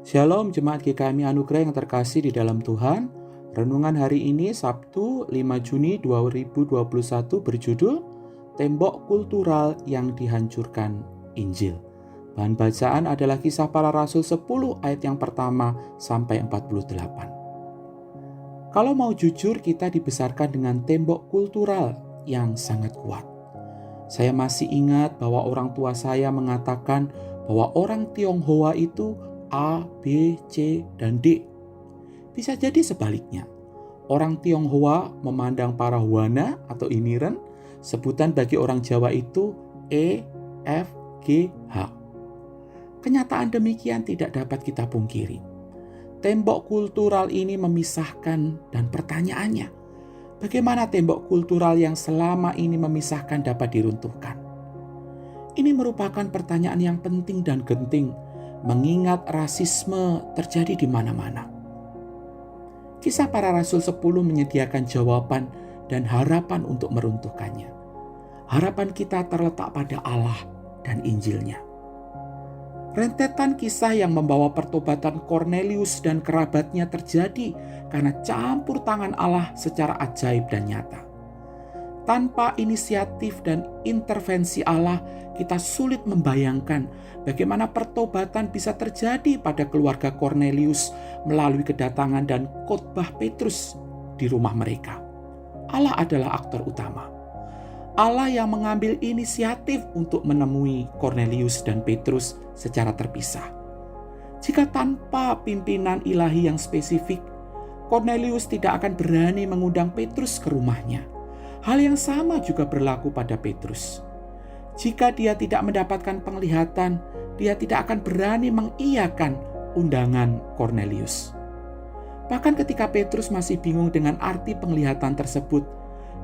Shalom Jemaat GKMI Anugerah yang terkasih di dalam Tuhan. Renungan hari ini Sabtu 5 Juni 2021 berjudul Tembok Kultural yang Dihancurkan Injil. Bahan bacaan adalah Kisah Para Rasul 10 ayat yang pertama sampai 48. Kalau mau jujur, kita dibesarkan dengan tembok kultural yang sangat kuat. Saya masih ingat bahwa orang tua saya mengatakan bahwa orang Tionghoa itu A, B, C, dan D. Bisa jadi sebaliknya. Orang Tionghoa memandang para Wana atau Iniren, sebutan bagi orang Jawa itu E, F, G, H. Kenyataan demikian tidak dapat kita pungkiri. Tembok kultural ini memisahkan, dan pertanyaannya, bagaimana tembok kultural yang selama ini memisahkan dapat diruntuhkan? Ini merupakan pertanyaan yang penting dan genting, mengingat rasisme terjadi di mana-mana. Kisah Para Rasul 10 menyediakan jawaban dan harapan untuk meruntuhkannya. Harapan kita terletak pada Allah dan Injilnya. Rentetan kisah yang membawa pertobatan Kornelius dan kerabatnya terjadi karena campur tangan Allah secara ajaib dan nyata. Tanpa inisiatif dan intervensi Allah, kita sulit membayangkan bagaimana pertobatan bisa terjadi pada keluarga Kornelius melalui kedatangan dan khotbah Petrus di rumah mereka. Allah adalah aktor utama. Allah yang mengambil inisiatif untuk menemui Kornelius dan Petrus secara terpisah. Jika tanpa pimpinan ilahi yang spesifik, Kornelius tidak akan berani mengundang Petrus ke rumahnya. Hal yang sama juga berlaku pada Petrus. Jika dia tidak mendapatkan penglihatan, dia tidak akan berani mengiyakan undangan Kornelius. Bahkan ketika Petrus masih bingung dengan arti penglihatan tersebut,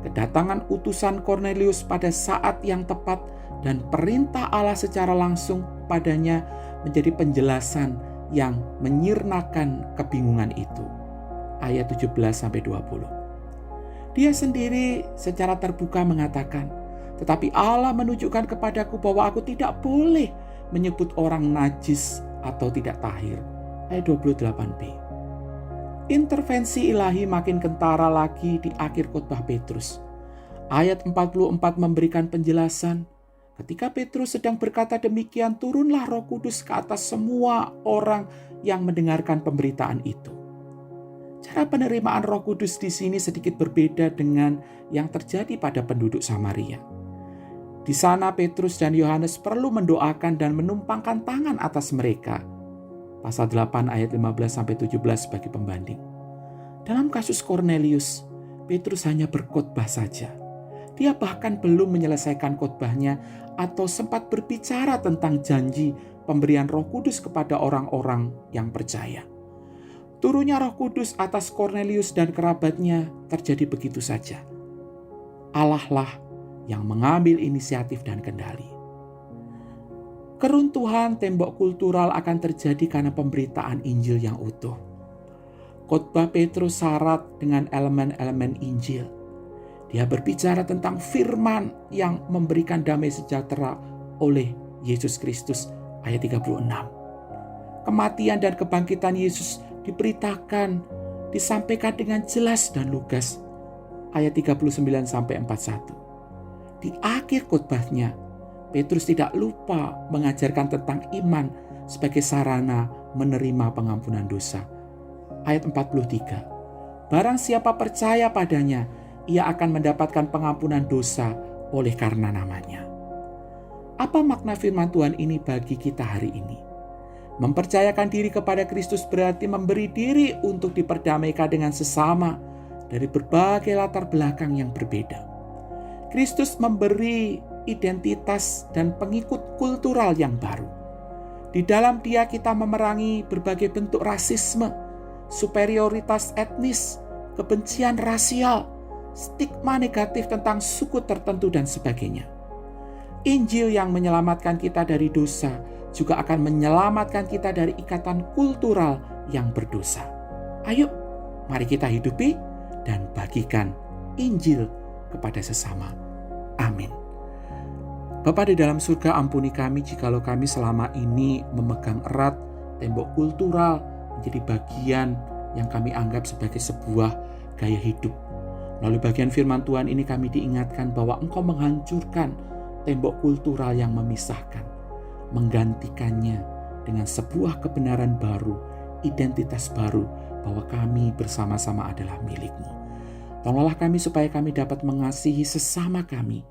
kedatangan utusan Kornelius pada saat yang tepat dan perintah Allah secara langsung padanya menjadi penjelasan yang menyirnakan kebingungan itu. Ayat 17-20. Dia sendiri secara terbuka mengatakan, "Tetapi Allah menunjukkan kepadaku bahwa aku tidak boleh menyebut orang najis atau tidak tahir." Ayat 28b. Intervensi ilahi makin kentara lagi di akhir khotbah Petrus. Ayat 44 memberikan penjelasan, ketika Petrus sedang berkata demikian, turunlah Roh Kudus ke atas semua orang yang mendengarkan pemberitaan itu. Cara penerimaan Roh Kudus di sini sedikit berbeda dengan yang terjadi pada penduduk Samaria. Di sana Petrus dan Yohanes perlu mendoakan dan menumpangkan tangan atas mereka. Pasal 8 ayat 15-17 sebagai pembanding. Dalam kasus Kornelius, Petrus hanya berkhotbah saja. Dia bahkan belum menyelesaikan khotbahnya atau sempat berbicara tentang janji pemberian Roh Kudus kepada orang-orang yang percaya. Turunnya Roh Kudus atas Kornelius dan kerabatnya terjadi begitu saja. Allah lah yang mengambil inisiatif dan kendali. Keruntuhan tembok kultural akan terjadi karena pemberitaan Injil yang utuh. Khotbah Petrus syarat dengan elemen-elemen Injil. Dia berbicara tentang firman yang memberikan damai sejahtera oleh Yesus Kristus, ayat 36. Kematian dan kebangkitan Yesus diberitakan, disampaikan dengan jelas dan lugas, ayat 39-41. Di akhir khotbahnya, Petrus tidak lupa mengajarkan tentang iman sebagai sarana menerima pengampunan dosa. Ayat 43. Barang siapa percaya padanya, ia akan mendapatkan pengampunan dosa oleh karena namanya. Apa makna firman Tuhan ini bagi kita hari ini? Mempercayakan diri kepada Kristus berarti memberi diri untuk diperdamaikan dengan sesama dari berbagai latar belakang yang berbeda. Kristus memberi identitas dan pengikut kultural yang baru. Di dalam Dia kita memerangi berbagai bentuk rasisme, superioritas etnis, kebencian rasial, stigma negatif tentang suku tertentu dan sebagainya. Injil yang menyelamatkan kita dari dosa juga akan menyelamatkan kita dari ikatan kultural yang berdosa. Ayo, mari kita hidupi dan bagikan Injil kepada sesama. Amin. Bapa di dalam surga, ampuni kami jikalau kami selama ini memegang erat tembok kultural menjadi bagian yang kami anggap sebagai sebuah gaya hidup. Melalui bagian firman Tuhan ini kami diingatkan bahwa Engkau menghancurkan tembok kultural yang memisahkan, menggantikannya dengan sebuah kebenaran baru, identitas baru, bahwa kami bersama-sama adalah milik-Mu. Tolonglah kami supaya kami dapat mengasihi sesama kami,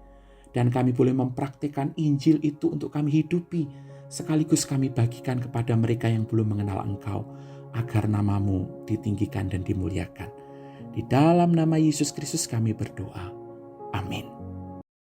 dan kami boleh mempraktikkan Injil itu untuk kami hidupi, sekaligus kami bagikan kepada mereka yang belum mengenal Engkau, agar nama-Mu ditinggikan dan dimuliakan. Di dalam nama Yesus Kristus kami berdoa. Amin.